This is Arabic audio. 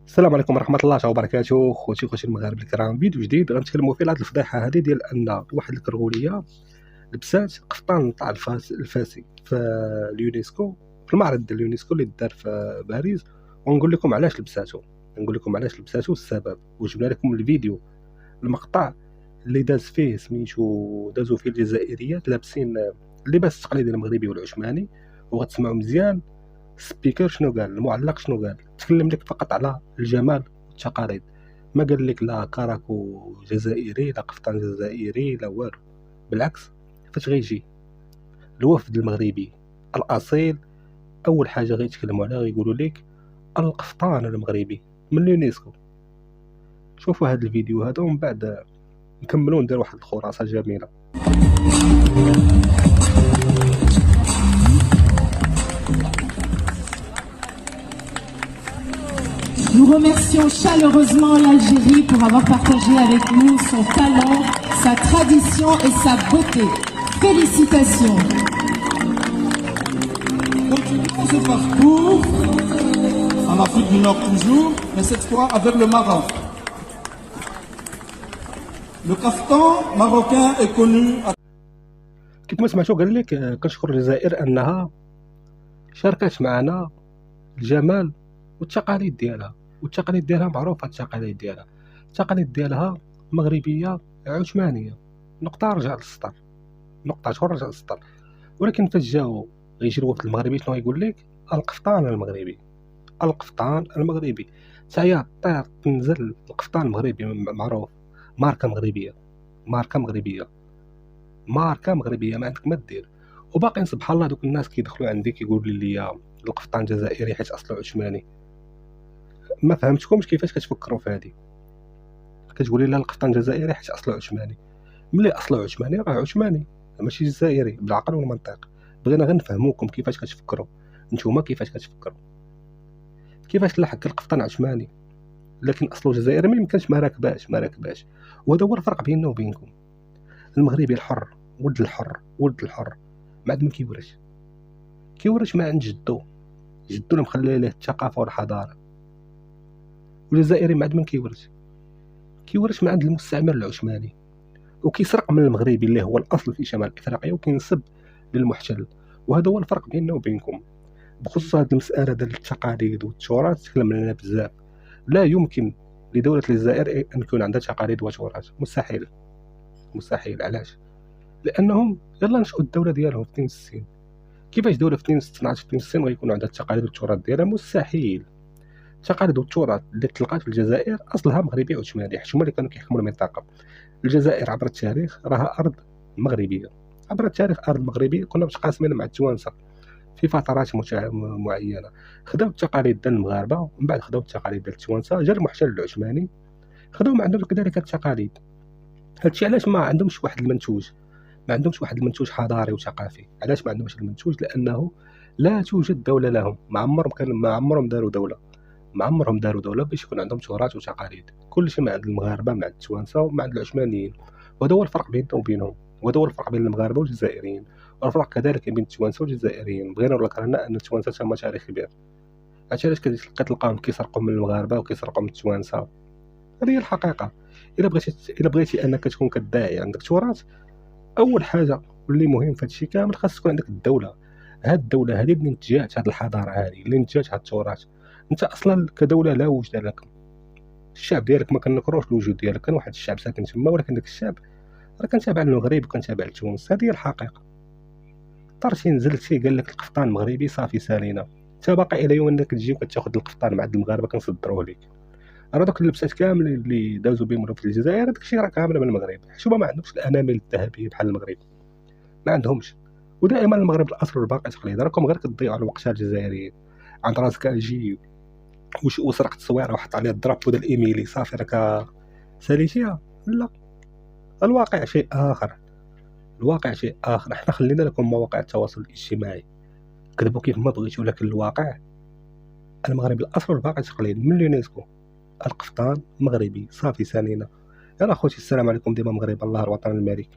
السلام عليكم ورحمة الله تعالى وبركاته. خوتي المغاربة الكرام، فيديو جديد غنتكلموا فيه على هاد الفضيحة هذه ديال أن واحد الكرغولية لبسات قفطان تاع الفاسي في اليونسكو، في المعرض ديال اليونسكو اللي دار في باريس. ونقول لكم علاش لبساتو، السبب، وجبنا لكم الفيديو، المقطع اللي دازو فيه الجزائريات لابسين اللباس التقليدي المغربي والعثماني. وغتسمعوا مزيان السبيكر شنو قال، المعلق شنو قال. تكلم لك فقط على الجمال والتقاليد، ما قال لك لا كراكو جزائري لا قفطان جزائري لا والو. بالعكس، فاش غيجي الوفد المغربي الاصيل اول حاجه غيتكلموا عليها غيقولوا لك القفطان المغربي من اليونسكو. شوفوا هذا الفيديو هذا ومن بعد نكملوا ندير واحد الخلاصه جميله. Nous remercions chaleureusement l'Algérie pour avoir partagé avec nous son talent, sa tradition et sa beauté. Félicitations. Continuons ce parcours en Afrique du Nord toujours, mais cette fois avec le Maroc. Le kaftan marocain est connu. كيف ما سمعتوا قال لك كنشكر الجزائر انها شاركت معنا الجمال والتقاليد ديالها معروفه. التقاليد ديالها مغربيه عثمانيه. نقطه رجع للسطر. ولكن فاش جاو غيجي الوفد المغربي شنو غيقول لك؟ القفطان المغربي. تعيا طير تنزل القفطان المغربي معروف، ماركه مغربيه ما عندك ما دير. وباقي سبحان الله دوك الناس كيدخلوا عندي كيقولوا لي القفطان جزائري حيت اصله عثماني. ما فهمتكمش كيفاش كتفكروا في هذه. كتقولي لا القفطان جزائري حيت اصله عثماني. ملي اصله عثماني راه عثماني ماشي جزائري، بالعقل والمنطق. بغينا غير نفهموكم كيفاش كتفكروا نتوما، كيفاش لحق القفطان عثماني لكن اصله جزائري. ما يمكنش، ما راكباش. وهذا هو الفرق بيننا وبينكم. المغربي الحر، ولد الحر ما عاد ما كيورث ما عند جدو اللي مخلي له الثقافه والحضاره. والجزائري ما عاد ما كيورث ما عند المستعمر العثماني، وكيسرق من المغربي اللي هو الاصل في شمال افريقيا وكينسب للمحتل. وهذا هو الفرق بيننا وبينكم. بخصوص هذه المساله ديال التقاليد والتراث تكلمنا عليها بزاف. لا يمكن لدوله الجزائر ان يكون عندها تقاليد وتراث، مستحيل. علاش؟ لانهم يلا نشأوا الدوله ديالهم في 62. كيفاش دوله في 62 غيكون عندها التقاليد والتراث ديالها؟ مستحيل. التقاليد والتراث اللي تلقات في الجزائر اصلها مغربي عثماني، حيت هما اللي كانوا كيحكموا المنطقه. الجزائر عبر التاريخ راها ارض مغربيه، كنا متقاسمين مع التوانسه في فترات معينه. خداو التقاليد ديال المغاربه ومن بعد خداو التقاليد ديال التوانسه. جا المحتل العثماني خداو ما عندهم كذلك التقاليد. هادشي علاش ما عندهمش واحد المنتوج حضاري وثقافي. علاش ما عندهمش المنتوج؟ لانه لا توجد دوله لهم. ما عمرهم داروا دوله باش يكون عندهم تراث وتقاليد. كل شيء ما عند المغاربه، مع التوانسه ومع العثمانيين. وهذا هو الفرق بيننا وبينهم، وهذا هو الفرق بين المغاربه والجزائريين، والفرق كذلك بين التوانسه والجزائريين. بغينا نقول لك ان التوانسه تما تاريخ كبير. علاش كتلقاهم كيسرقوا من المغاربه وكيسرقوا من التوانسه؟ هذه هي الحقيقه. الا بغيتي انك تكون كداعي عندك تراث، اول حاجه واللي مهم في هادشي كامل خاص تكون عندك الدوله. هاد الدوله هذه اللي نتجات هاد الحضاره هذه، اللي نتجات هاد التراث. انت اصلا كدوله لا وجود لك. الشعب ديالك ما كنكروش الوجود ديالك، كان واحد الشعب ساكن تما، ولكن داك الشعب راه كان تابع للمغرب وكان تابع لتونس. هذه هي الحقيقه. طرتي نزلتي قال لك القفطان المغربي صافي سالينا. انت باقي الى يوم انك تجي وكتاخذ القفطان مع المغاربه كنصدروه لك. راه دوك اللبسات كامل اللي دازوا بهم في الجزائر داك الشيء راه كامل من المغرب. حيت هما ما عندهمش الانامل الذهبيه بحال المغرب، ما عندهمش. ودائما المغرب الاصل والباقي تقليد. راكم غير كتضيعوا الوقت على الجزائريين. عند راسك اجي وسرقت التصويره وحط عليها الضرب ديال الايميلي صافي راك ساليتيها. لا، الواقع شيء اخر. احنا خلينا لكم مواقع التواصل الاجتماعي، كذبوا كيف ما بغيتوا، ولكن الواقع المغرب الاصل والباقي تقليد من اليونسكو. القفطان مغربي صافي سالينا. يلا خوتي، السلام عليكم. ديما مغرب الله الوطن الملك.